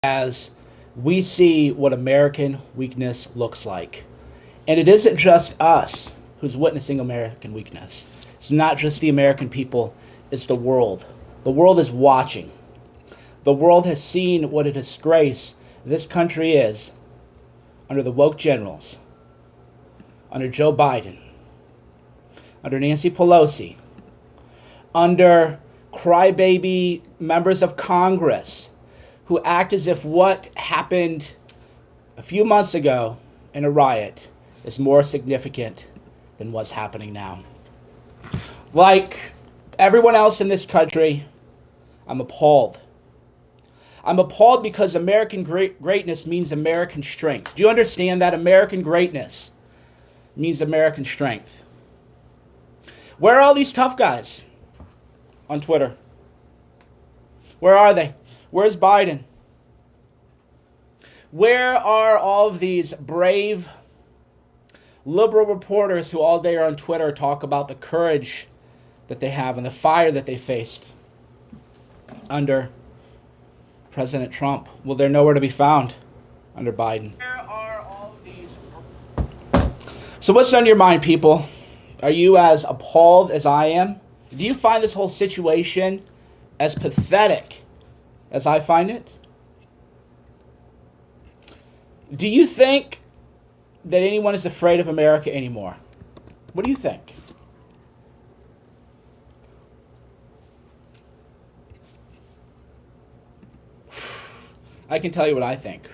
as we see what American weakness looks like. And it isn't just us who's witnessing American weakness. It's not just the American people, it's the world. The world is watching. The world has seen what a disgrace this country is under the woke generals, under Joe Biden, under Nancy Pelosi, under crybaby members of Congress who act as if what happened a few months ago in a riot is more significant than what's happening now. Like everyone else in this country, I'm appalled. I'm appalled because American greatness means American strength. Do you understand that? American greatness means American strength. Where are all these tough guys on Twitter? Where are they? Where's Biden? Where are all of these brave liberal reporters who all day are on Twitter talk about the courage that they have and the fire that they faced under President Trump? Well, they're nowhere to be found under Biden. Where are all of these? So what's on your mind, people? Are you as appalled as I am? Do you find this whole situation as pathetic as I find it? Do you think that anyone is afraid of America anymore? What do you think? I can tell you what I think.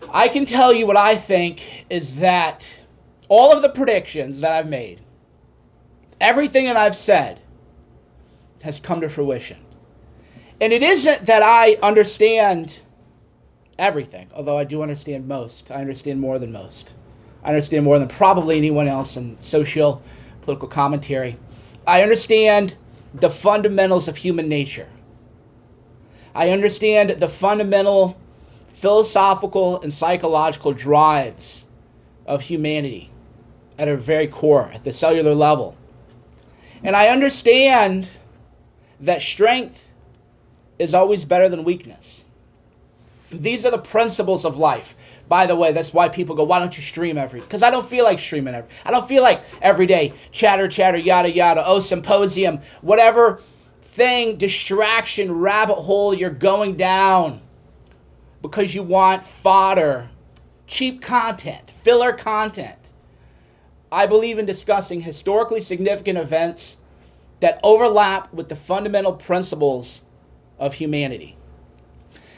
I can tell you what I think is that all of the predictions that I've made, everything that I've said, has come to fruition. And it isn't that I understand everything, although I do understand most. I understand more than most. I understand more than probably anyone else in social, political commentary. I understand the fundamentals of human nature. I understand the fundamental philosophical and psychological drives of humanity at a very core, at the cellular level. And I understand that strength is always better than weakness. These are the principles of life. By the way, that's why people go, why don't you stream because I don't feel like streaming I don't feel like every day, chatter, yada, yada, oh, symposium, whatever thing, distraction, rabbit hole you're going down because you want fodder, cheap content, filler content. I believe in discussing historically significant events that overlap with the fundamental principles of humanity.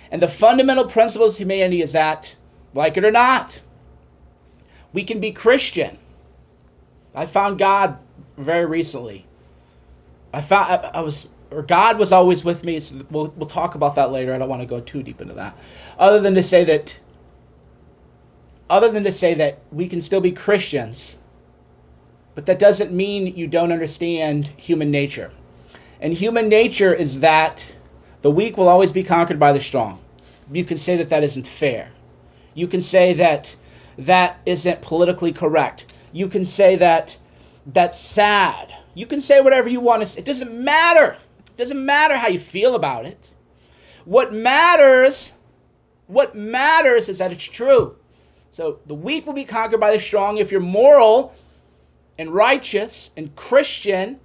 And the fundamental principles of humanity is that, like it or not, we can be Christian. I found God very recently. God was always with me. We'll talk about that later. I don't want to go too deep into that. Other than to say that we can still be Christians, but that doesn't mean you don't understand human nature. And human nature is that the weak will always be conquered by the strong. You can say that that isn't fair. You can say that that isn't politically correct. You can say that that's sad. You can say whatever you want to say. It doesn't matter. It doesn't matter how you feel about it. What matters is that it's true. So the weak will be conquered by the strong. If you're moral and righteous and Christian,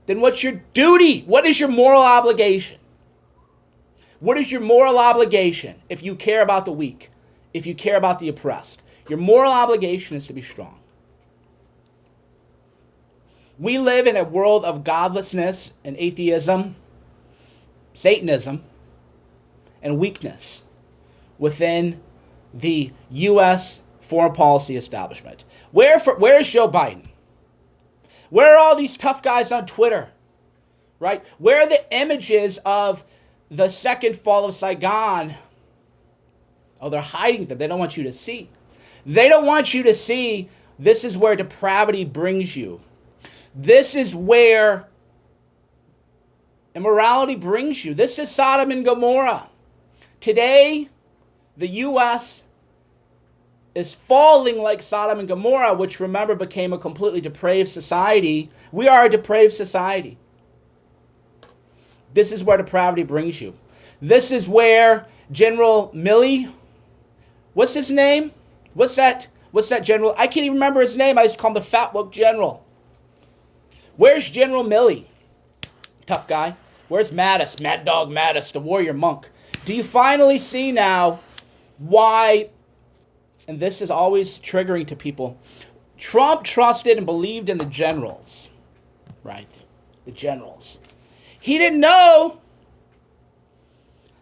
then what's your duty? What is your moral obligation? What is your moral obligation if you care about the weak, if you care about the oppressed? Your moral obligation is to be strong. We live in a world of godlessness and atheism, Satanism, and weakness within the U.S. foreign policy establishment. Where is Joe Biden? Where are all these tough guys on Twitter? Right? Where are the images of the second fall of Saigon? Oh, they're hiding them. They don't want you to see. They don't want you to see this is where depravity brings you. This is where immorality brings you. This is Sodom and Gomorrah. Today, the U.S. is falling like Sodom and Gomorrah, which, remember, became a completely depraved society. We are a depraved society. This is where depravity brings you. This is where General Milley, what's his name? What's that general? I can't even remember his name. I just call him the fat woke general. Where's General Milley? Tough guy. Where's Mattis? Mad Dog Mattis, the warrior monk. Do you finally see now why, and this is always triggering to people, Trump trusted and believed in the generals, right? The generals. He didn't know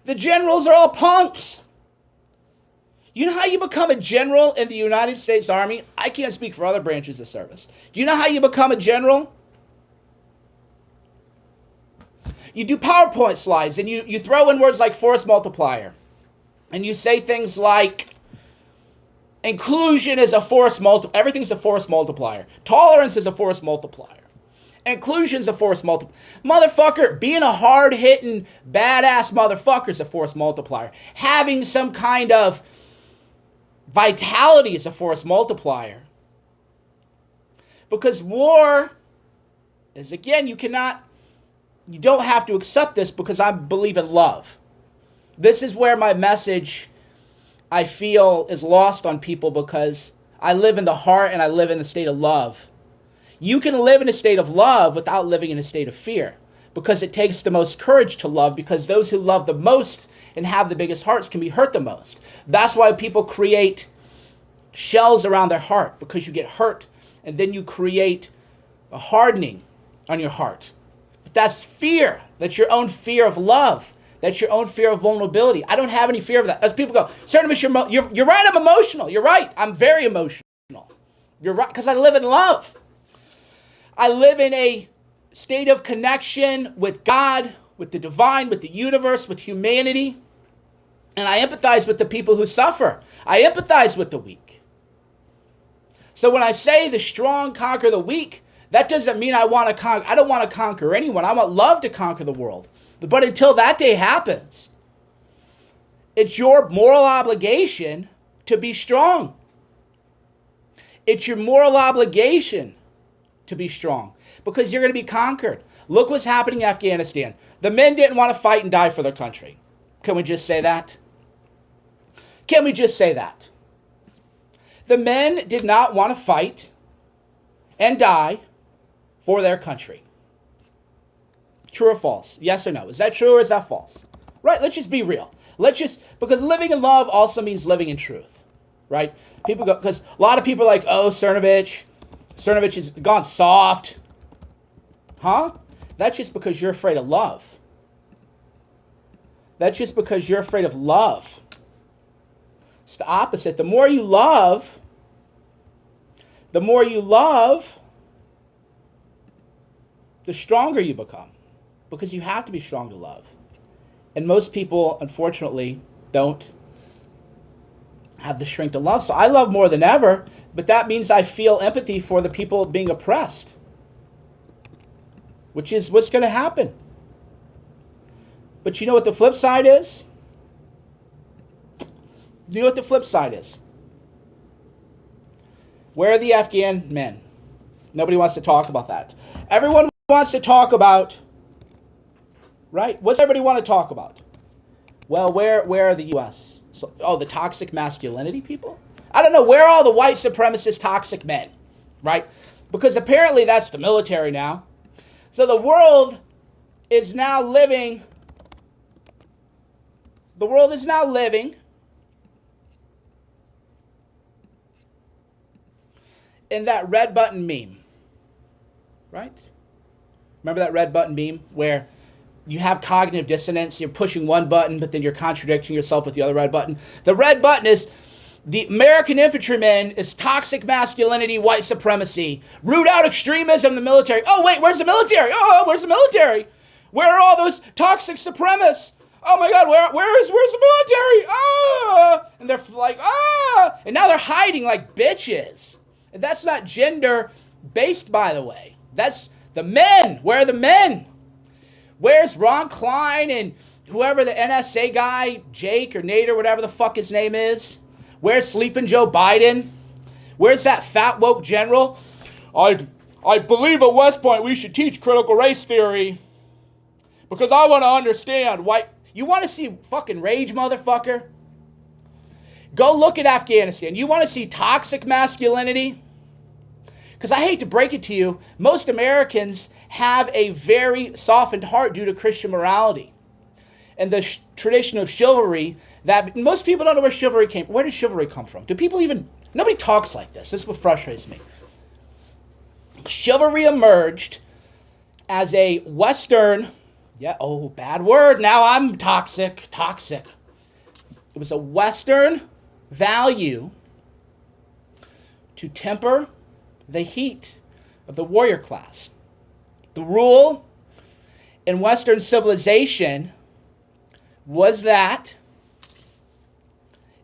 the generals are all punks. You know how you become a general in the United States Army? I can't speak for other branches of service. Do you know how you become a general? You do PowerPoint slides and you throw in words like force multiplier. And you say things like inclusion is a force multiplier. Everything's a force multiplier. Tolerance is a force multiplier. Inclusion's a force multiplier. Motherfucker, being a hard-hitting, badass motherfucker is a force multiplier. Having some kind of vitality is a force multiplier. Because war is, again, you don't have to accept this because I believe in love. This is where my message, I feel, is lost on people because I live in the heart and I live in the state of love. You can live in a state of love without living in a state of fear because it takes the most courage to love, because those who love the most and have the biggest hearts can be hurt the most. That's why people create shells around their heart, because you get hurt and then you create a hardening on your heart. That's fear. That's your own fear of love. That's your own fear of vulnerability. I don't have any fear of that. As people go, Cernovich, you're right, I'm emotional. You're right, I'm very emotional. You're right, because I live in love. I live in a state of connection with God, with the divine, with the universe, with humanity. And I empathize with the people who suffer. I empathize with the weak. So when I say the strong conquer the weak, that doesn't mean I don't want to conquer anyone. I want love to conquer the world. But until that day happens, it's your moral obligation to be strong. It's your moral obligation to be strong because you're going to be conquered. Look what's happening in Afghanistan. The men didn't want to fight and die for their country. Can we just say that? Can we just say that? The men did not want to fight and die for their country. True or false? Yes or no? Is that true or is that false? Right? Let's just be real. Because living in love also means living in truth. Right? People go, because a lot of people are like, oh, Cernovich has gone soft. Huh? That's just because you're afraid of love. That's just because you're afraid of love. It's the opposite. The more you love, the stronger you become. Because you have to be strong to love. And most people, unfortunately, don't have the strength to love. So I love more than ever, but that means I feel empathy for the people being oppressed. Which is what's going to happen. But you know what the flip side is? You know what the flip side is? Where are the Afghan men? Nobody wants to talk about that. Everyone wants to talk about, right? What's everybody want to talk about? Well, where are the U.S.? The toxic masculinity people? I don't know. Where are all the white supremacist toxic men? Right? Because apparently that's the military now. So the world is now living in that red button meme. Right? Remember that red button meme where you have cognitive dissonance, you're pushing one button, but then you're contradicting yourself with the other red button. The red button is the American infantryman is toxic masculinity, white supremacy, root out extremism in the military. Oh, wait, where's the military? Oh, where's the military? Where are all those toxic supremacists? Oh my God, where's the military? Ah! And they're like, ah! And now they're hiding like bitches. And that's not gender-based, by the way. That's the men. Where are the men? Where's Ron Klein and whoever the NSA guy, Jake or Nate or whatever the fuck his name is? Where's Sleeping Joe Biden? Where's that fat woke general? I believe at West Point we should teach critical race theory because I want to understand why. You want to see fucking rage, motherfucker? Go look at Afghanistan. You want to see toxic masculinity? Because I hate to break it to you, most Americans have a very softened heart due to Christian morality and the tradition of chivalry. That most people don't know where chivalry came from. Where did chivalry come from? Do people even... Nobody talks like this. This is what frustrates me. Chivalry emerged as a Western... Yeah, oh, bad word. Now I'm toxic. Toxic. It was a Western value to temper the heat of the warrior class. The rule in Western civilization was that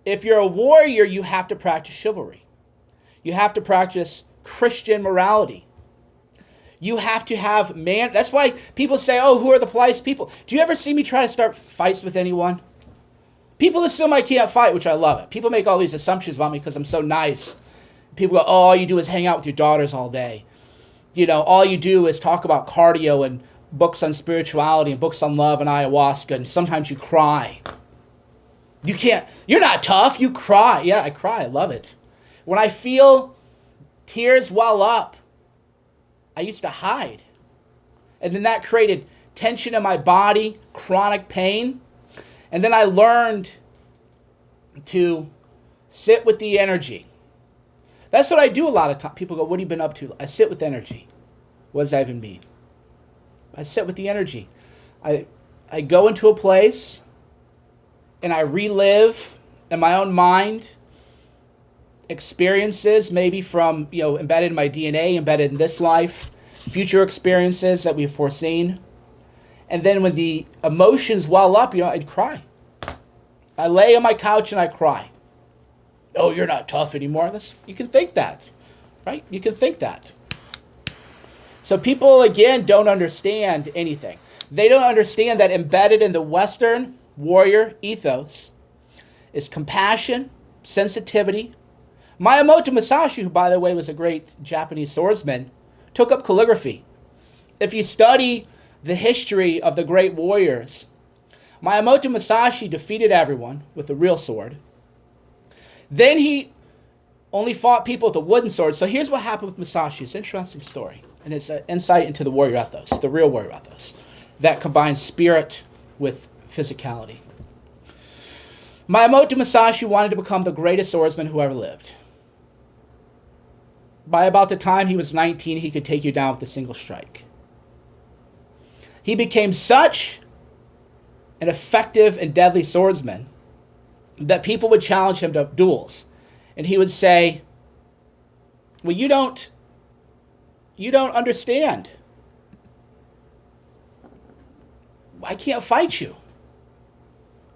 if you're a warrior, you have to practice chivalry. You have to practice Christian morality. You have to have man. That's why people say, oh, who are the politest people? Do you ever see me try to start fights with anyone? People assume I can't fight, which I love it. People make all these assumptions about me because I'm so nice. People go, oh, all you do is hang out with your daughters all day. You know, all you do is talk about cardio and books on spirituality and books on love and ayahuasca, and sometimes you cry. You can't, you're not tough, you cry. Yeah, I cry, I love it. When I feel tears well up, I used to hide. And then that created tension in my body, chronic pain. And then I learned to sit with the energy. That's what I do a lot of times. People go, what have you been up to? I sit with energy. What does that even mean? I sit with the energy. I go into a place and I relive in my own mind experiences maybe from, embedded in my DNA, embedded in this life, future experiences that we've foreseen. And then when the emotions well up, I'd cry. I lay on my couch and I cry. Oh, you're not tough anymore. You can think that, right? You can think that. So people, again, don't understand anything. They don't understand that embedded in the Western warrior ethos is compassion, sensitivity. Miyamoto Musashi, who, by the way, was a great Japanese swordsman, took up calligraphy. If you study the history of the great warriors, Miyamoto Musashi defeated everyone with a real sword. Then he only fought people with a wooden sword. So here's what happened with Musashi. It's an interesting story. And it's an insight into the warrior ethos, the real warrior ethos, that combines spirit with physicality. Miyamoto Musashi wanted to become the greatest swordsman who ever lived. By about the time he was 19, he could take you down with a single strike. He became such an effective and deadly swordsman that people would challenge him to duels. And he would say, well, you don't understand. I can't fight you.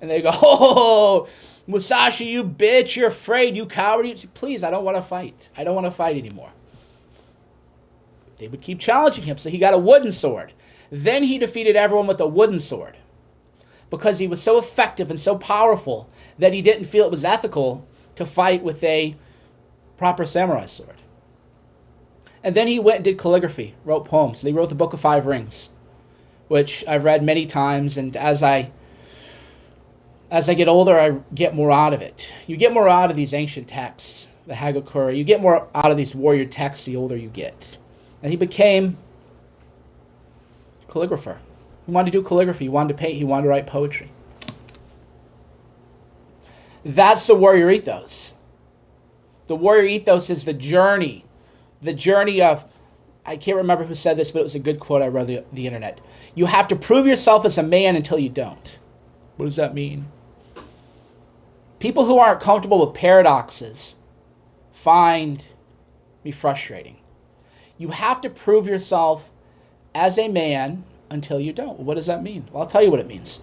And they go, oh, Musashi, you bitch, you're afraid, you coward. Please, I don't want to fight. I don't want to fight anymore. They would keep challenging him, so he got a wooden sword. Then he defeated everyone with a wooden sword because he was so effective and so powerful that he didn't feel it was ethical to fight with a proper samurai sword. And then he went and did calligraphy, wrote poems. And he wrote the Book of Five Rings, which I've read many times, and as I get older, I get more out of it. You get more out of these ancient texts, the Hagakure. You get more out of these warrior texts the older you get. And he became a calligrapher. He wanted to do calligraphy. He wanted to paint. He wanted to write poetry. That's the warrior ethos. The warrior ethos is the journey of, I can't remember who said this, but it was a good quote I read on the internet. You have to prove yourself as a man until you don't. What does that mean? People who aren't comfortable with paradoxes find me frustrating. You have to prove yourself as a man until you don't. What does that mean? Well, I'll tell you what it means.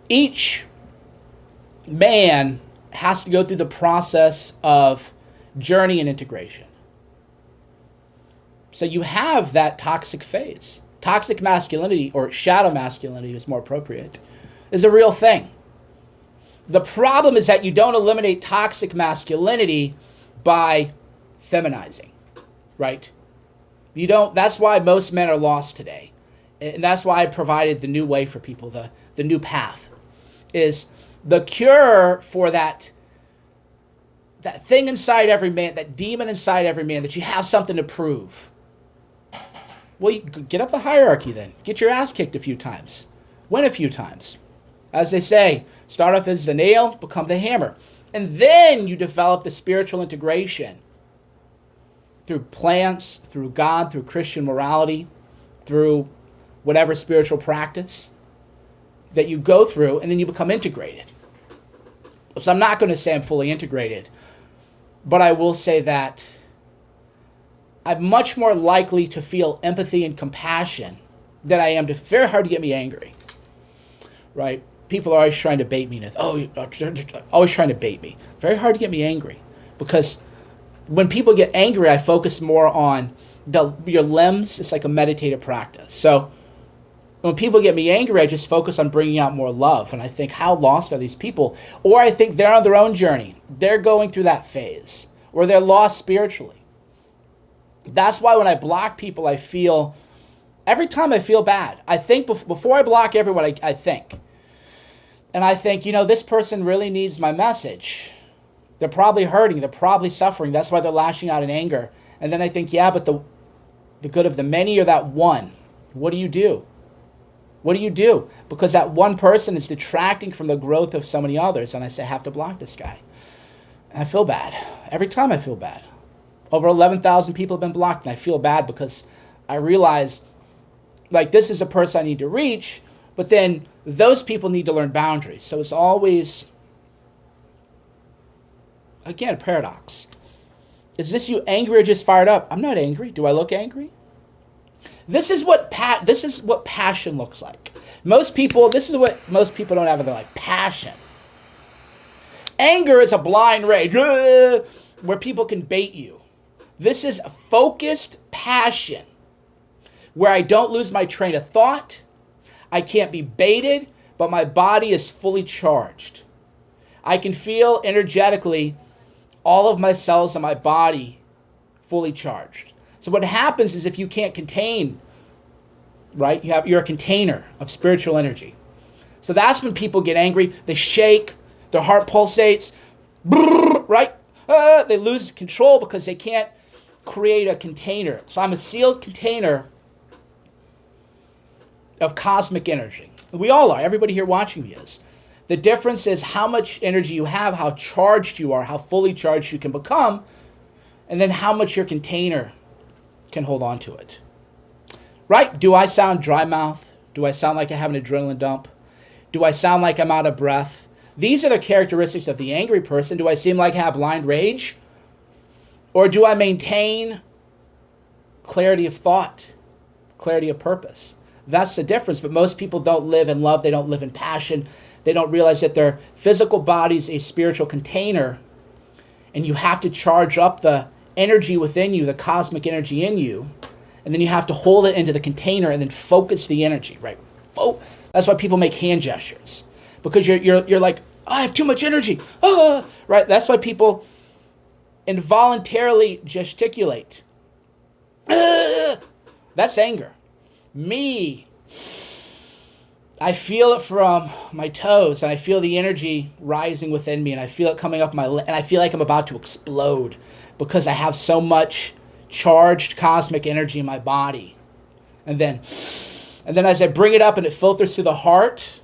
Each man has to go through the process of journey and integration. So you have that toxic phase. Toxic masculinity, or shadow masculinity is more appropriate, is a real thing. The problem is that you don't eliminate toxic masculinity by feminizing, right? You don't. That's why most men are lost today. And that's why I provided the new way for people, the the new path, is the cure for that thing inside every man, that demon inside every man, that you have something to prove. Well, you get up the hierarchy then. Get your ass kicked a few times. Win a few times. As they say, start off as the nail, become the hammer. And then you develop the spiritual integration through plants, through God, through Christian morality, through whatever spiritual practice that you go through, and then you become integrated. So I'm not going to say I'm fully integrated, but I will say that I'm much more likely to feel empathy and compassion than I am to. It's very hard to get me angry, right? People are always trying to bait me. Always trying to bait me. Very hard to get me angry, because when people get angry, I focus more on your limbs. It's like a meditative practice. So when people get me angry, I just focus on bringing out more love. And I think, how lost are these people? Or I think they're on their own journey. They're going through that phase, or they're lost spiritually. That's why when I block people, I feel, every time I feel bad. I think before I block everyone, I think. And I think, this person really needs my message. They're probably hurting. They're probably suffering. That's why they're lashing out in anger. And then I think, yeah, but the good of the many or that one, what do you do? What do you do? Because that one person is detracting from the growth of so many others. And I say, I have to block this guy. And I feel bad. Every time I feel bad. Over 11,000 people have been blocked. And I feel bad because I realize, like, this is a person I need to reach. But then those people need to learn boundaries. So it's always, again, a paradox. Is this you angry or just fired up? I'm not angry. Do I look angry? This is what passion looks like. This is what most people don't have in their life. Passion. Anger is a blind rage where people can bait you. This is a focused passion where I don't lose my train of thought. I can't be baited, but my body is fully charged. I can feel energetically all of my cells in my body fully charged. So what happens is, if you can't contain, right, you're a container of spiritual energy. So that's when people get angry. They shake, their heart pulsates, right? They lose control because they can't create a container. So I'm a sealed container of cosmic energy. We all are. Everybody here watching me is. The difference is how much energy you have, how charged you are, how fully charged you can become, and then how much your container can hold on to it. Right? Do I sound dry mouth? Do I sound like I have an adrenaline dump? Do I sound like I'm out of breath? These are the characteristics of the angry person. Do I seem like I have blind rage? Or do I maintain clarity of thought, clarity of purpose? That's the difference. But most people don't live in love. They don't live in passion. They don't realize that their physical body is a spiritual container, and you have to charge up the energy within you, the cosmic energy in you, and then you have to hold it into the container and then focus the energy, right? Oh, that's why people make hand gestures, because you're like, oh, I have too much energy, right? That's why people involuntarily gesticulate. That's anger. Me, I feel it from my toes, and I feel the energy rising within me, and I feel it coming up my and I feel like I'm about to explode because I have so much charged cosmic energy in my body. And then as I bring it up and it filters through the heart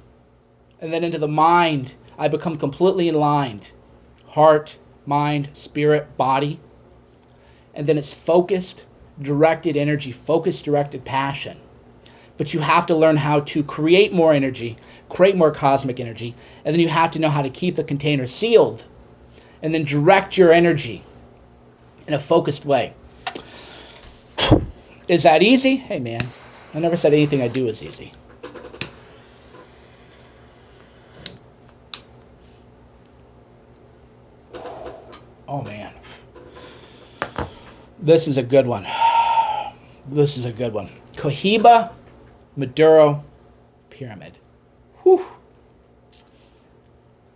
and then into the mind, I become completely aligned. Heart, mind, spirit, body. And then it's focused, directed energy, focused, directed passion. But you have to learn how to create more energy, create more cosmic energy, and then you have to know how to keep the container sealed and then direct your energy in a focused way. Is that easy? Hey, man, I never said anything I do is easy. Oh, man. This is a good one. This is a good one. Cohiba Maduro Pyramid. Whew.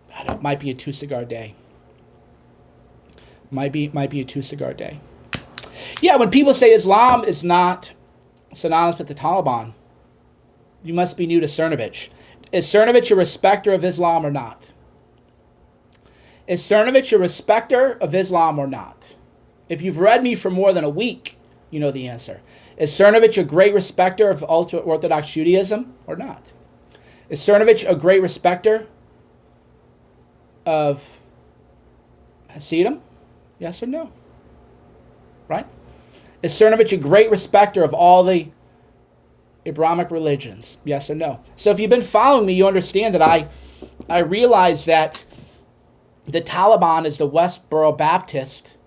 That might be a 2-cigar day. Might be a 2-cigar day. Yeah, when people say Islam is not synonymous with the Taliban, you must be new to Cernovich. Is Cernovich a respecter of Islam or not? Is Cernovich a respecter of Islam or not? If you've read me for more than a week, you know the answer. Is Cernovich a great respecter of ultra-Orthodox Judaism or not? Is Cernovich a great respecter of Hasidim? Yes or no? Right? Is Cernovich a great respecter of all the Abrahamic religions? Yes or no? So if you've been following me, you understand that I realize that the Taliban is the Westboro Baptist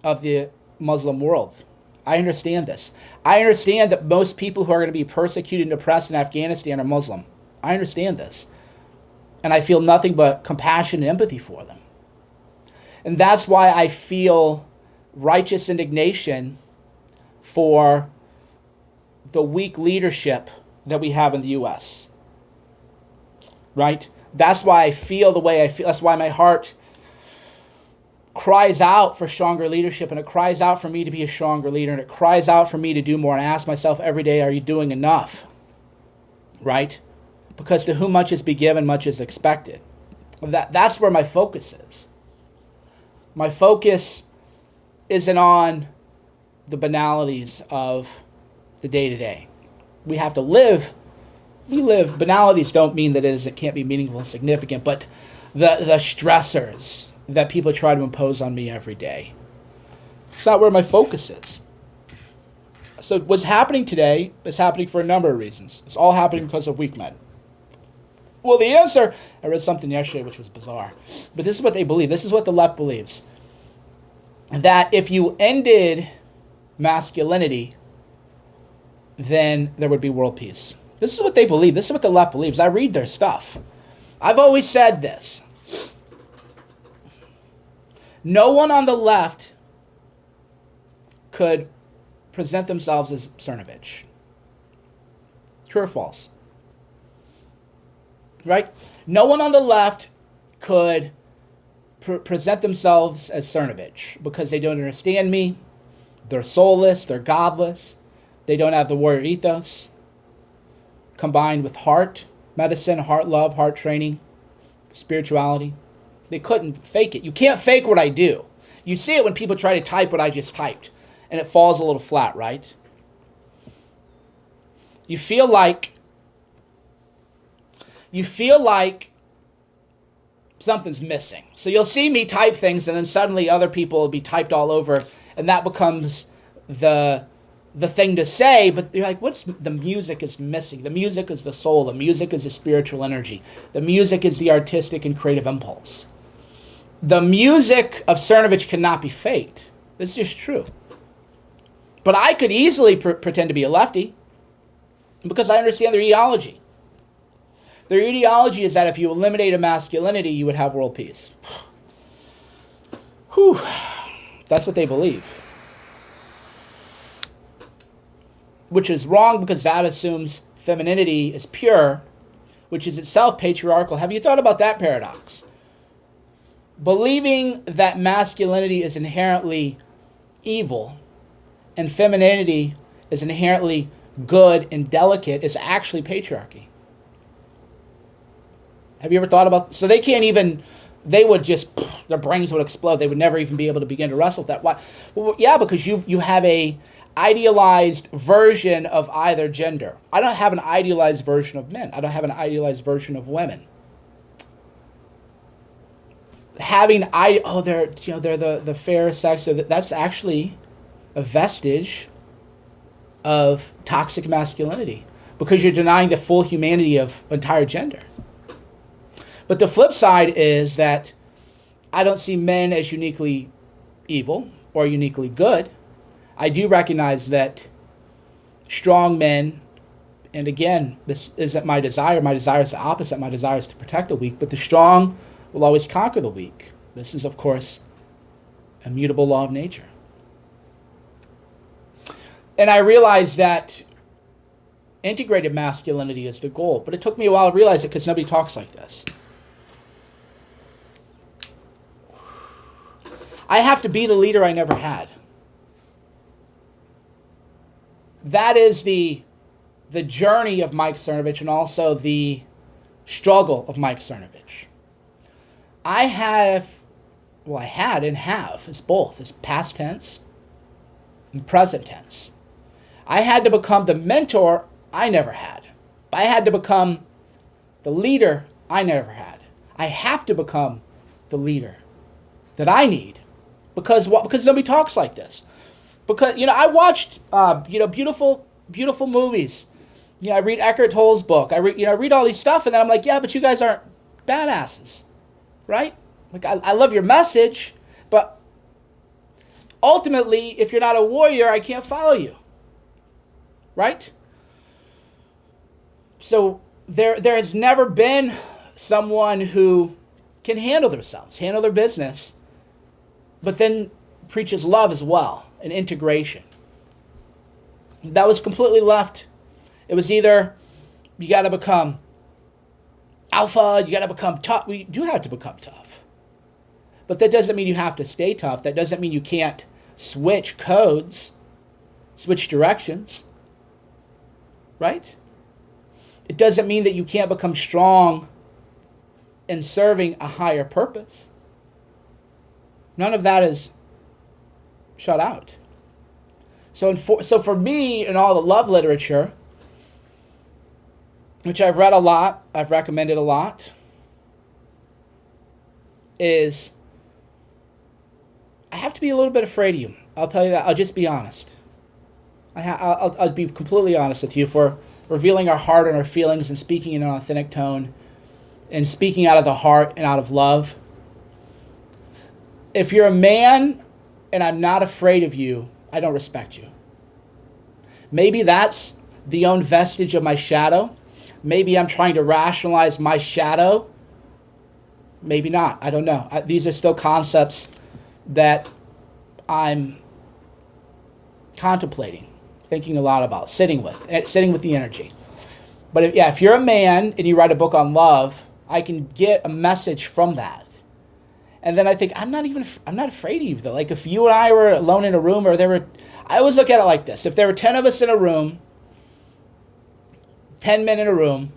of the Muslim world. I understand this. I understand that most people who are going to be persecuted and oppressed in Afghanistan are Muslim. I understand this. And I feel nothing but compassion and empathy for them. And that's why I feel righteous indignation for the weak leadership that we have in the U.S. Right? That's why I feel the way I feel. That's why my heart cries out for stronger leadership, and it cries out for me to be a stronger leader, and it cries out for me to do more. And I ask myself every day, are you doing enough? Right? Because to whom much is be given, much is expected. That's where my focus is. My focus isn't on the banalities of the day-to-day. We have to live. We live. Banalities don't mean that it can't be meaningful and significant, but the stressors that people try to impose on me every day. It's not where my focus is. So what's happening today is happening for a number of reasons. It's all happening because of weak men. Well, the answer, I read something yesterday which was bizarre, but this is what they believe. This is what the left believes. That if you ended masculinity, then there would be world peace. This is what they believe. This is what the left believes. I read their stuff. I've always said this. No one on the left could present themselves as Cernovich. True or false? Right? No one on the left could present themselves as Cernovich because they don't understand me. They're soulless. They're godless. They don't have the warrior ethos combined with heart medicine, heart love, heart training, spirituality. They couldn't fake it. You can't fake what I do. You see it when people try to type what I just typed, and it falls a little flat, right? You feel like something's missing. So you'll see me type things, and then suddenly other people will be typed all over, and that becomes the thing to say, but you're like, the music is missing. The music is the soul. The music is the spiritual energy. The music is the artistic and creative impulse. The music of Cernovich cannot be faked. It's just true. But I could easily pretend to be a lefty because I understand their ideology. Their ideology is that if you eliminated masculinity, you would have world peace. Whew. That's what they believe. Which is wrong because that assumes femininity is pure, which is itself patriarchal. Have you thought about that paradox? Believing that masculinity is inherently evil and femininity is inherently good and delicate is actually patriarchy. Have you ever thought about... So they can't even... They would just... Their brains would explode. They would never even be able to begin to wrestle with that. Why? Well, yeah, because you have a idealized version of either gender. I don't have an idealized version of men. I don't have an idealized version of women. Having they're the fair sex. That's actually a vestige of toxic masculinity because you're denying the full humanity of entire gender. But the flip side is that I don't see men as uniquely evil or uniquely good. I do recognize that strong men, and again, this isn't my desire. My desire is the opposite. My desire is to protect the weak, but the strong will always conquer the weak. This is, of course, a mutable law of nature. And I realized that integrated masculinity is the goal, but it took me a while to realize it because nobody talks like this. I have to be the leader I never had. That is the the journey of Mike Cernovich and also the struggle of Mike Cernovich. I had and have, it's both, it's past tense and present tense. I had to become the mentor I never had. I had to become the leader I never had. I have to become the leader that I need. Because what? Because nobody talks like this. Because, I watched, beautiful movies. I read Eckhart Tolle's book. I read all these stuff, and then I'm like, yeah, but you guys aren't badasses, right? Like, I love your message, but ultimately, if you're not a warrior, I can't follow you, right? So there has never been someone who can handle themselves, handle their business, but then preaches love as well and integration. That was completely left. It was either you got to become alpha, you got to become tough. We do have to become tough. But that doesn't mean you have to stay tough. That doesn't mean you can't switch codes, switch directions, right? It doesn't mean that you can't become strong in serving a higher purpose. None of that is shut out. So for me, in all the love literature, which I've read a lot, I've recommended a lot, is I have to be a little bit afraid of you. I'll tell you that. I'll just be honest. I'll be completely honest with you for revealing our heart and our feelings and speaking in an authentic tone and speaking out of the heart and out of love. If you're a man and I'm not afraid of you, I don't respect you. Maybe that's the own vestige of my shadow. Maybe I'm trying to rationalize my shadow. Maybe not. I don't know. These are still concepts that I'm contemplating, thinking a lot about, sitting with the energy. But if you're a man and you write a book on love, I can get a message from that. And then I think, I'm not afraid of you, though. Like, if you and I were alone in a room, I always look at it like this. If there were 10 of us in a room, 10 men in a room,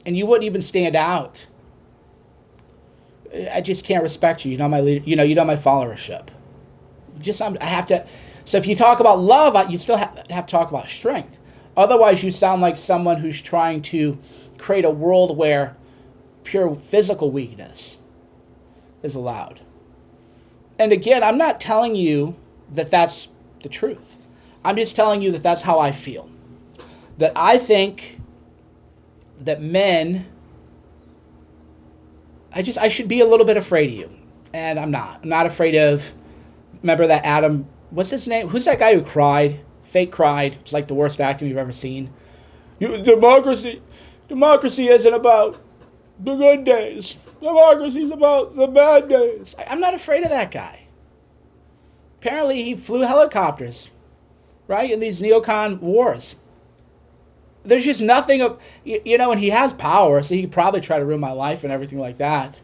and you wouldn't even stand out, I just can't respect you. You're not my leader. You don't my followership. I have to. So if you talk about love, you still have to talk about strength. Otherwise, you sound like someone who's trying to create a world where pure physical weakness is allowed. And again, I'm not telling you that that's the truth. I'm just telling you that that's how I feel. That I think that men, I should be a little bit afraid of you. And I'm not. I'm not afraid of, remember that Adam, what's his name? Who's that guy who cried? Fake cried. It's like the worst acting you've ever seen. Democracy isn't about the good days. Democracy's about the bad days. I'm not afraid of that guy. Apparently he flew helicopters, right, in these neocon wars. There's just nothing of, and he has power, so he could probably try to ruin my life and everything like that.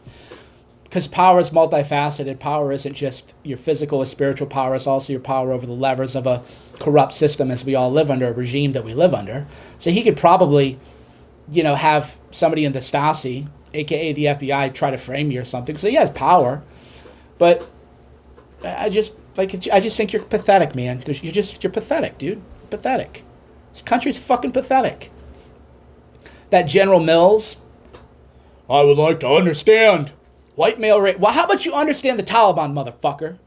Because power is multifaceted. Power isn't just your physical or spiritual power. It's also your power over the levers of a corrupt system as we all live under, a regime that we live under. So he could probably, have somebody in the Stasi, a.k.a. the FBI, try to frame me or something. So he has power. But I just think you're pathetic, man. You're pathetic, dude. Pathetic. This country's fucking pathetic. That General Mills, I would like to understand white male rape. Well, how about you understand the Taliban, motherfucker?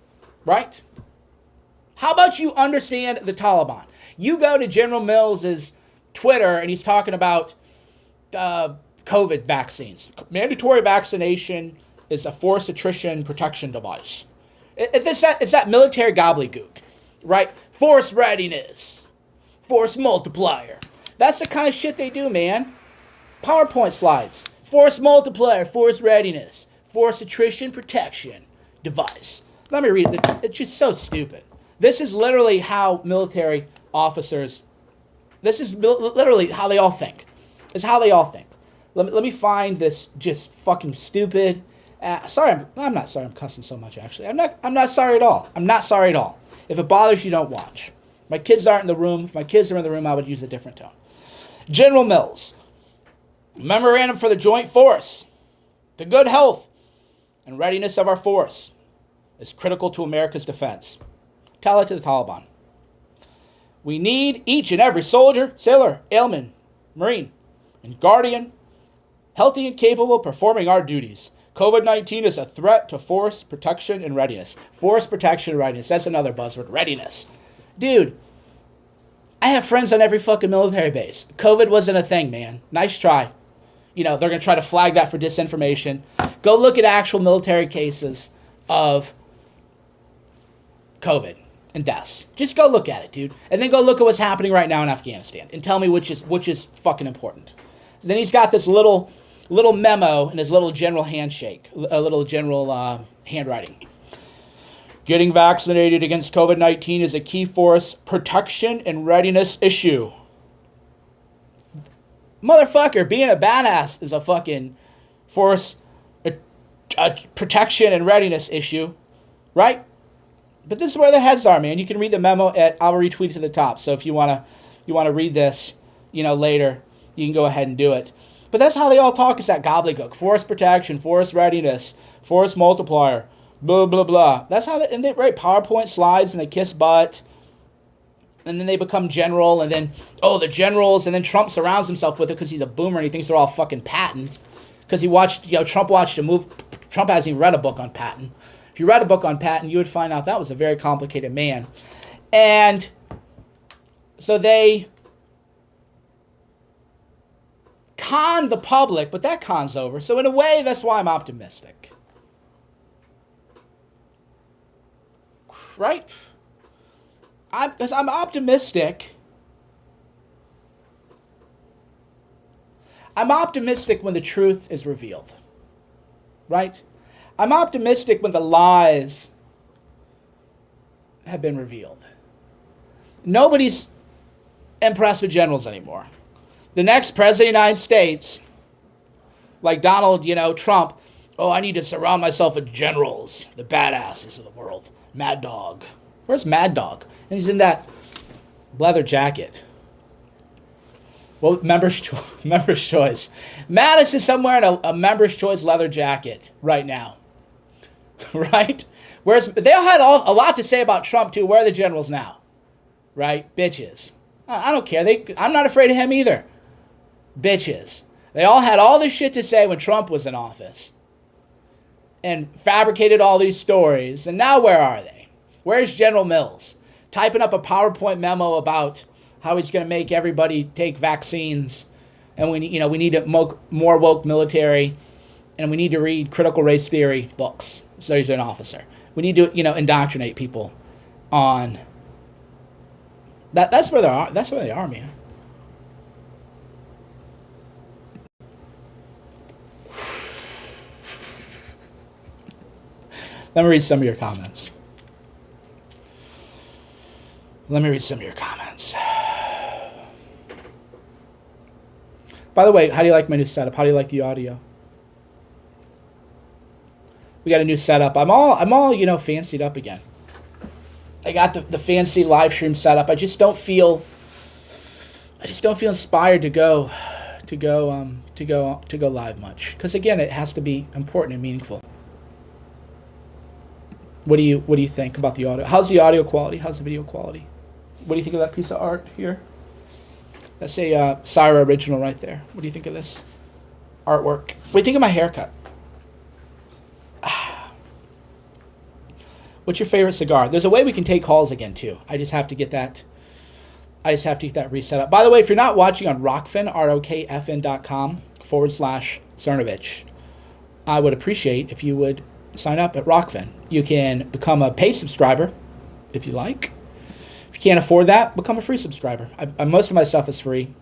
Right? How about you understand the Taliban? You go to General Mills's Twitter and he's talking about COVID vaccines. Mandatory vaccination is a forced attrition protection device. It's that military gobbledygook, right? Force readiness. Force multiplier. That's the kind of shit they do, man. PowerPoint slides. Force multiplier, force readiness, force attrition protection device. Let me read it. It's just so stupid. This is literally how military officers, this is literally how they all think. It's how they all think. Let me find this just fucking stupid. I'm not sorry I'm cussing so much, actually. I'm not sorry at all. I'm not sorry at all. If it bothers you, don't watch. My kids aren't in the room. If my kids are in the room, I would use a different tone. General Mills. Memorandum for the joint force. The good health and readiness of our force is critical to America's defense. Tell it to the Taliban. We need each and every soldier, sailor, airman, Marine, and Guardian healthy and capable of performing our duties. COVID-19 is a threat to force protection and readiness. Force protection and readiness. That's another buzzword. Readiness. Dude, I have friends on every fucking military base. COVID wasn't a thing, man. Nice try. You know, they're going to try to flag that for disinformation. Go look at actual military cases of COVID and deaths. Just go look at it, dude. And then go look at what's happening right now in Afghanistan and tell me which is fucking important. Then he's got this little memo in his little general handshake, a little general handwriting. Getting vaccinated against COVID-19 is a key force protection and readiness issue. Motherfucker, being a badass is a fucking force a protection and readiness issue, right? But this is where the heads are, man. You can read the memo I'll retweet it to the top. So if you wanna read this, later, you can go ahead and do it. But that's how they all talk, is that gobbledygook. Force protection, force readiness, force multiplier, blah, blah, blah. That's how they write PowerPoint slides and they kiss butt. And then they become general, and then, the generals, and then Trump surrounds himself with it because he's a boomer and he thinks they're all fucking Patton. Because Trump watched a move. Trump hasn't even read a book on Patton. If you read a book on Patton, you would find out that was a very complicated man. And so they con the public, but that con's over. So in a way, that's why I'm optimistic. Right? Because I'm optimistic. I'm optimistic when the truth is revealed. Right? I'm optimistic when the lies have been revealed. Nobody's impressed with generals anymore. The next president of the United States, like Donald, Trump, I need to surround myself with generals, the badasses of the world. Mad Dog. Where's Mad Dog? And he's in that leather jacket. Well, member's choice. Mattis is somewhere in a member's choice leather jacket right now. Right? Whereas they all had a lot to say about Trump too. Where are the generals now? Right? Bitches. I don't care. I'm not afraid of him either. Bitches. They all had all this shit to say when Trump was in office. And fabricated all these stories. And now where are they? Where's General Mills? Typing up a PowerPoint memo about how he's going to make everybody take vaccines. And we need a more woke military. And we need to read critical race theory books. So he's an officer. We need to, indoctrinate people on that. That's where they are. That's where they are, man. Let me read some of your comments. By the way, how do you like my new setup? How do you like the audio? We got a new setup. I'm all fancied up again. I got the fancy live stream setup. I just don't feel inspired to go live much. Because again, it has to be important and meaningful. What do you think about the audio? How's the audio quality? How's the video quality? What do you think of that piece of art here? That's a Syra original right there. What do you think of this artwork? What do you think of my haircut? What's your favorite cigar? There's a way we can take calls again too. I just have to get that reset up. By the way, if you're not watching on Rockfin, rokfn.com/Cernovich, I would appreciate if you would sign up at Rockfin. You can become a paid subscriber if you like. If you can't afford that, become a free subscriber. Most of my stuff is free.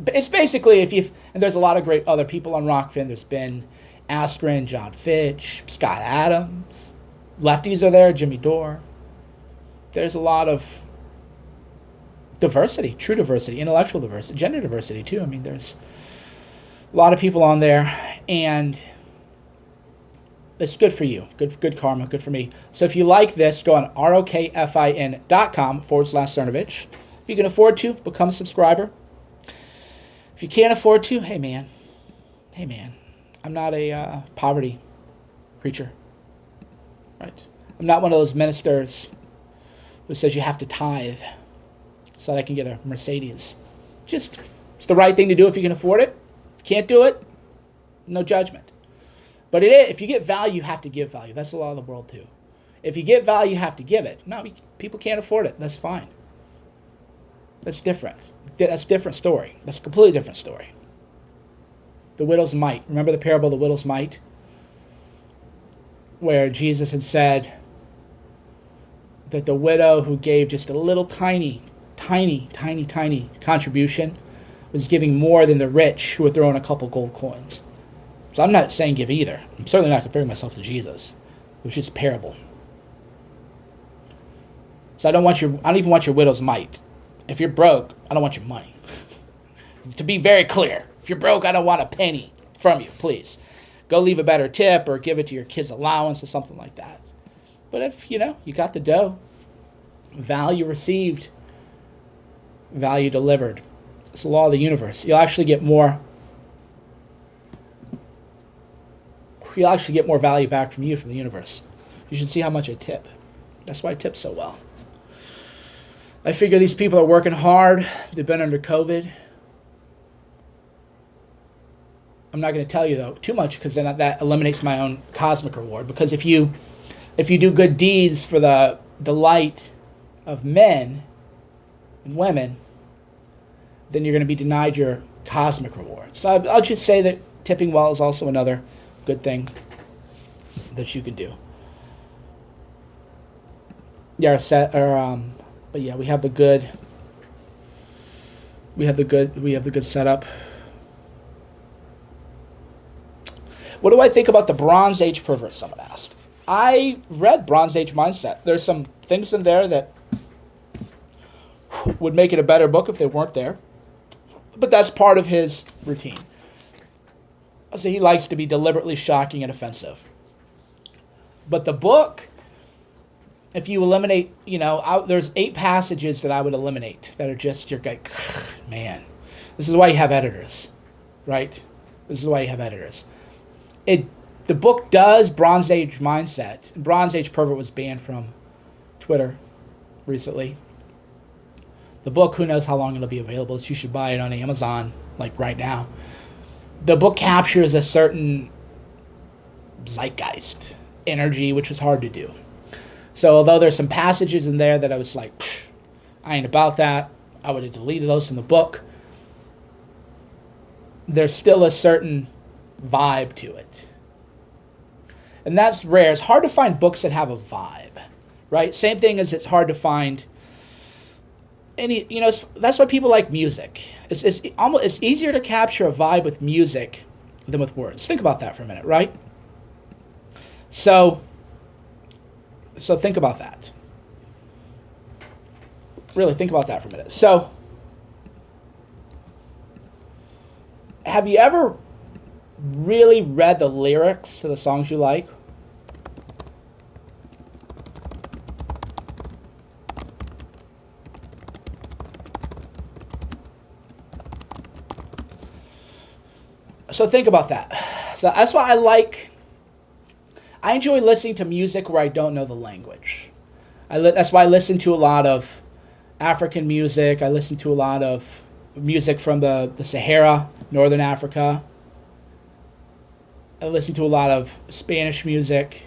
It's basically and there's a lot of great other people on Rockfin. There's been Askren, John Fitch, Scott Adams. Lefties are there, Jimmy Dore. There's a lot of diversity, true diversity, intellectual diversity, gender diversity too. I mean, there's a lot of people on there, and it's good for you. Good karma. Good for me. So if you like this, go on rokfin.com/Cernovich. If you can afford to, become a subscriber. If you can't afford to, hey man, I'm not a poverty preacher, right? I'm not one of those ministers who says you have to tithe so that I can get a Mercedes. Just, it's the right thing to do if you can afford it. Can't do it, no judgment. But it is, if you get value, you have to give value. That's the law of the world too. If you get value, you have to give it. No, people can't afford it. That's fine. That's different. That's a different story. That's a completely different story. The widow's mite. Remember the parable of the widow's mite? Where Jesus had said that the widow who gave just a little tiny contribution was giving more than the rich who were throwing a couple gold coins. So I'm not saying give either. I'm certainly not comparing myself to Jesus. It was just a parable. So I don't even want your widow's mite. If you're broke, I don't want your money. To be very clear, if you're broke, I don't want a penny from you, please. Go leave a better tip or give it to your kid's allowance or something like that. But if, you got the dough, value received, value delivered. It's the law of the universe. You'll actually get more value back from the universe. You should see how much I tip. That's why I tip so well. I figure these people are working hard. They've been under COVID. I'm not going to tell you, though, too much, because then that eliminates my own cosmic reward. Because if you do good deeds for the delight of men and women, then you're going to be denied your cosmic reward. So I'll just say that tipping well is also another good thing that you can do. Yeah, but yeah, we have the good setup. What do I think about the Bronze Age pervert? Someone asked. I read Bronze Age Mindset. There's some things in there that would make it a better book if they weren't there. But that's part of his routine. So he likes to be deliberately shocking and offensive. But the book, if you eliminate, there's 8 passages that I would eliminate that are just, you're like, man, this is why you have editors, right? This is why you have editors. The book does Bronze Age Mindset. Bronze Age Pervert was banned from Twitter recently. The book, who knows how long it'll be available. So you should buy it on Amazon, like right now. The book captures a certain zeitgeist energy, which is hard to do. So although there's some passages in there that I was like, I ain't about that, I would have deleted those from the book, there's still a certain vibe to it. And that's rare. It's hard to find books that have a vibe, right? Same thing as it's hard to find any, that's why people like music. It's easier to capture a vibe with music than with words. Think about that for a minute, right? So think about that. Really think about that for a minute. So, have you ever really read the lyrics to the songs you like? So think about that. So that's why I enjoy listening to music where I don't know the language. That's why I listen to a lot of African music. I listen to a lot of music from the Sahara, Northern Africa. I listen to a lot of Spanish music.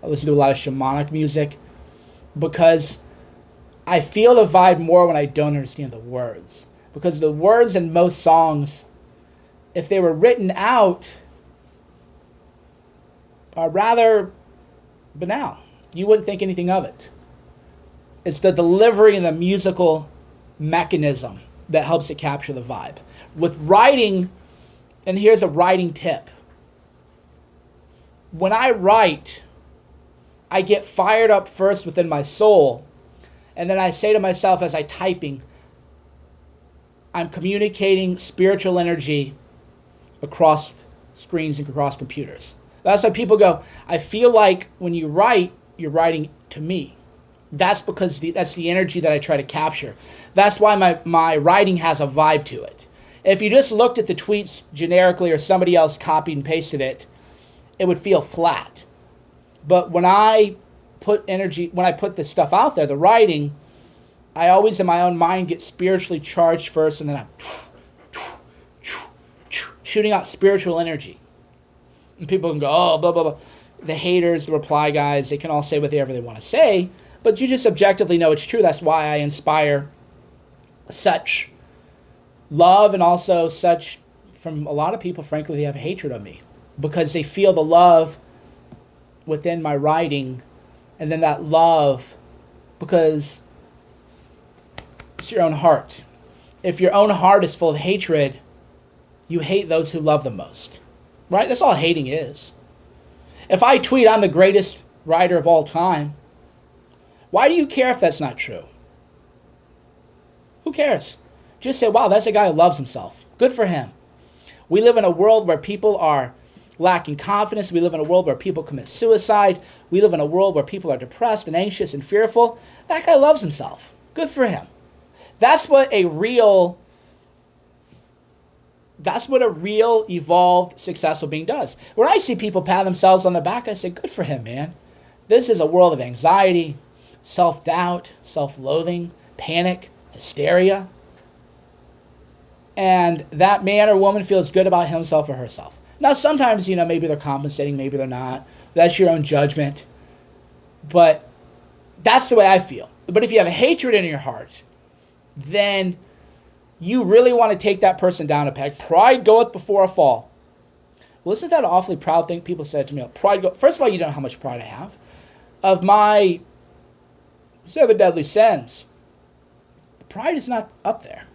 I listen to a lot of shamanic music because I feel the vibe more when I don't understand the words. Because the words in most songs, if they were written out, are rather banal. You wouldn't think anything of it. It's the delivery and the musical mechanism that helps it capture the vibe. With writing, and here's a writing tip. When I write, I get fired up first within my soul, and then I say to myself as I'm typing, I'm communicating spiritual energy across screens and across computers. That's why people go, I feel like when you write, you're writing to me. That's because that's the energy that I try to capture. That's why my writing has a vibe to it. If you just looked at the tweets generically or somebody else copied and pasted it, it would feel flat. But when I put this stuff out there, the writing, I always in my own mind get spiritually charged first, and then I'm shooting out spiritual energy. And people can go, oh, blah, blah, blah. The haters, the reply guys, they can all say whatever they want to say, but you just objectively know it's true. That's why I inspire such love, and also such, from a lot of people, frankly, they have hatred of me because they feel the love within my writing, and then that love, because it's your own heart. If your own heart is full of hatred, you hate those who love the most, right? That's all hating is. If I tweet I'm the greatest writer of all time, why do you care if that's not true? Who cares? Just say, wow, that's a guy who loves himself. Good for him. We live in a world where people are lacking confidence. We live in a world where people commit suicide. We live in a world where people are depressed and anxious and fearful. That guy loves himself. Good for him. That's what a real evolved, successful being does. When I see people pat themselves on the back, I say, good for him, man. This is a world of anxiety, self-doubt, self-loathing, panic, hysteria. And that man or woman feels good about himself or herself. Now, sometimes, maybe they're compensating, maybe they're not. That's your own judgment. But that's the way I feel. But if you have hatred in your heart, then you really want to take that person down a peg. Pride goeth before a fall. Well, isn't that an awfully proud thing? People said to me, first of all, you don't know how much pride I have. Of my 7 deadly sins, pride is not up there.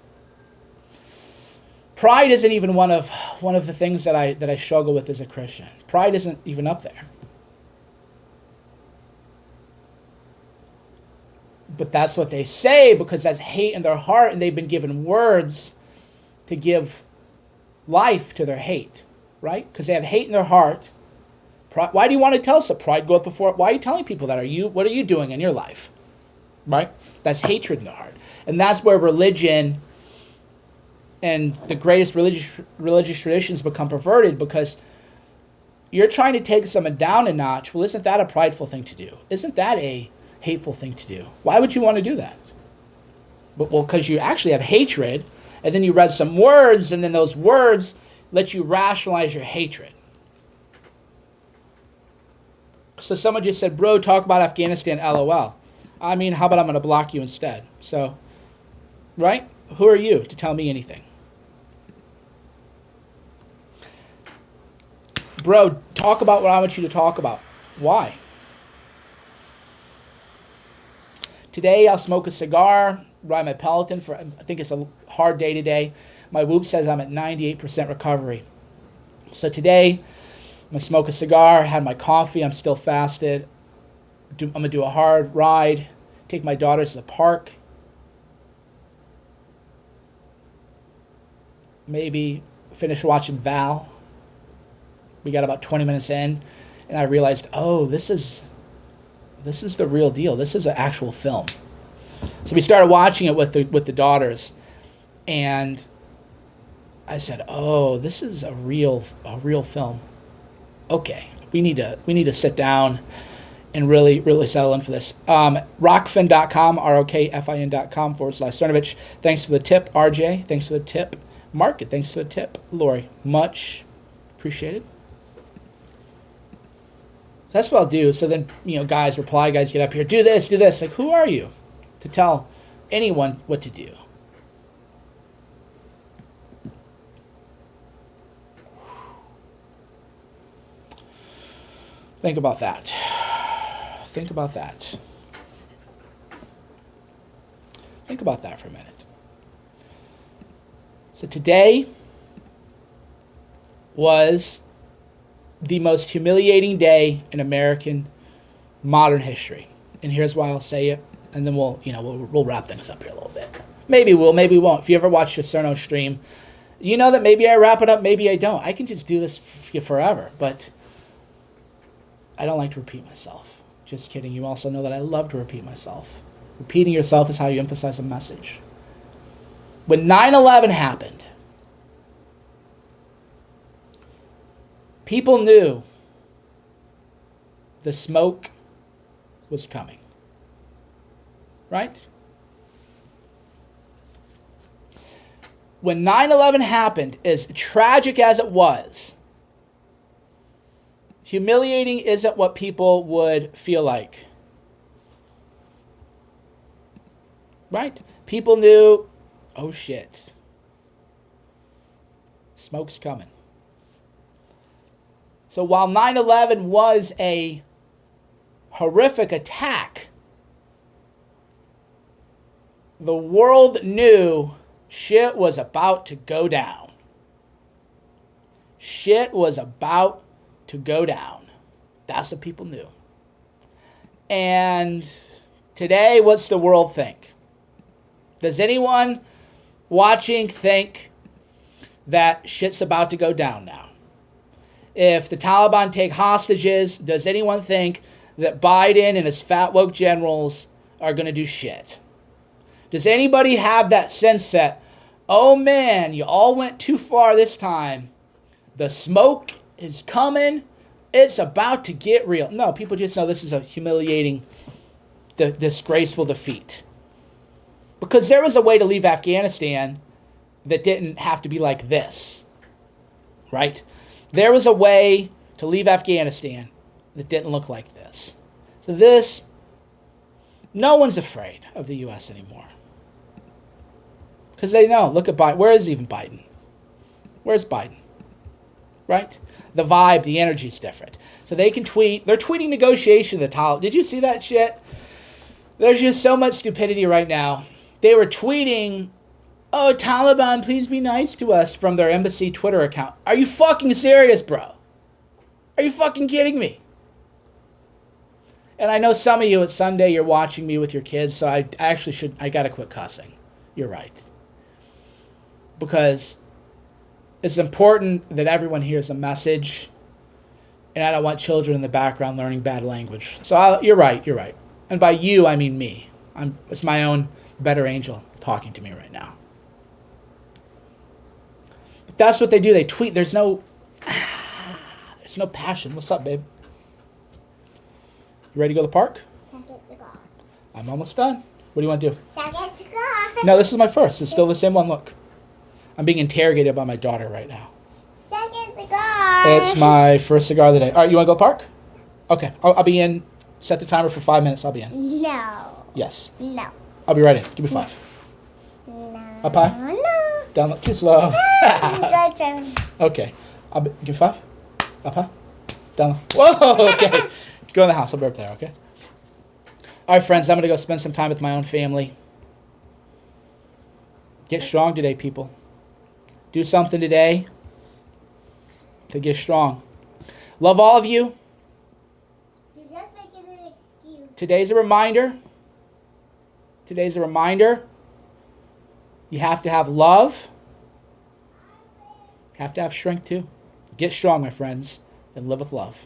Pride isn't even one of the things that I struggle with as a Christian. Pride isn't even up there. But that's what they say because that's hate in their heart, and they've been given words to give life to their hate, right? Because they have hate in their heart. Why do you want to tell us that pride goeth before? Why are you telling people that? What are you doing in your life, right? That's hatred in their heart, and that's where religion and the greatest religious traditions become perverted, because you're trying to take someone down a notch. Well, isn't that a prideful thing to do? Isn't that a hateful thing to do? Why would you want to do that? Well, because you actually have hatred, and then you read some words, and then those words let you rationalize your hatred. So someone just said, bro, talk about Afghanistan, LOL. I mean, how about I'm going to block you instead? So, right? Who are you to tell me anything? Bro, talk about what I want you to talk about. Why? Today I'll smoke a cigar, ride my Peloton I think it's a hard day today. My Whoop says I'm at 98% recovery. So today I'm going to smoke a cigar, had my coffee, I'm still fasted. I'm going to do a hard ride, take my daughters to the park. Maybe finish watching Val. We got about 20 minutes in, and I realized, oh, this is the real deal. This is an actual film. So we started watching it with the daughters, and I said, oh, this is a real film. Okay, we need to sit down and really settle in for this. Rockfin.com, ROKFIN.com/Cernovich. Thanks for the tip, RJ. Thanks for the tip, Mark. Thanks for the tip, Lori. Much appreciated. That's what I'll do. So then, reply guys get up here, do this. Like, who are you to tell anyone what to do? Think about that. Think about that for a minute. So today was the most humiliating day in American modern history. And here's why I'll say it, and then we'll wrap things up here a little bit. Maybe we'll, maybe we won't. If you ever watch the Cerno stream, you know that maybe I wrap it up, maybe I don't. I can just do this forever. But I don't like to repeat myself. Just kidding. You also know that I love to repeat myself. Repeating yourself is how you emphasize a message. When 9/11 happened, people knew the smoke was coming. Right? When 9/11 happened, as tragic as it was, humiliating isn't what people would feel like. Right? People knew, oh shit, smoke's coming. So while 9/11 was a horrific attack, the world knew shit was about to go down. Shit was about to go down. That's what people knew. And today, what's the world think? Does anyone watching think that shit's about to go down now? If the Taliban take hostages, does anyone think that Biden and his fat woke generals are going to do shit? Does anybody have that sense that, oh man, you all went too far this time. The smoke is coming. It's about to get real. No, people just know this is a humiliating, disgraceful defeat. Because there was a way to leave Afghanistan that didn't have to be like this. Right? There was a way to leave Afghanistan that didn't look like this. So this, no one's afraid of the U.S. anymore. Because they know, look at Biden. Where is even Biden? Where's Biden? Right? The vibe, the energy's different. So they can tweet. They're tweeting negotiation of the Taliban. Did you see that shit? There's just so much stupidity right now. They were tweeting, oh, Taliban, please be nice to us from their embassy Twitter account. Are you fucking serious, bro? Are you fucking kidding me? And I know some of you at Sunday, you're watching me with your kids, so I gotta quit cussing. You're right. Because it's important that everyone hears the message, and I don't want children in the background learning bad language. So you're right. And by you, I mean me. It's my own better angel talking to me right now. But that's what they do. They tweet. There's no passion. What's up, babe? You ready to go to the park? Second cigar. I'm almost done. What do you want to do? Second cigar. No, this is my first. It's still the same one. Look. I'm being interrogated by my daughter right now. Second cigar. It's my first cigar of the day. All right, you want to go to the park? Okay, I'll be in. Set the timer for 5 minutes. I'll be in. No. Yes. No. I'll be right in. Give me 5. No. Up high? No. Down low. Too slow. Your turn. Okay. Give me 5. Up high. Down low. Whoa, okay. Go in the house. I'll be right there, okay? All right, friends. I'm going to go spend some time with my own family. Get strong today, people. Do something today to get strong. Love all of you. You're just making an excuse. Today's a reminder. You have to have love. You have to have strength too. Get strong, my friends, and live with love.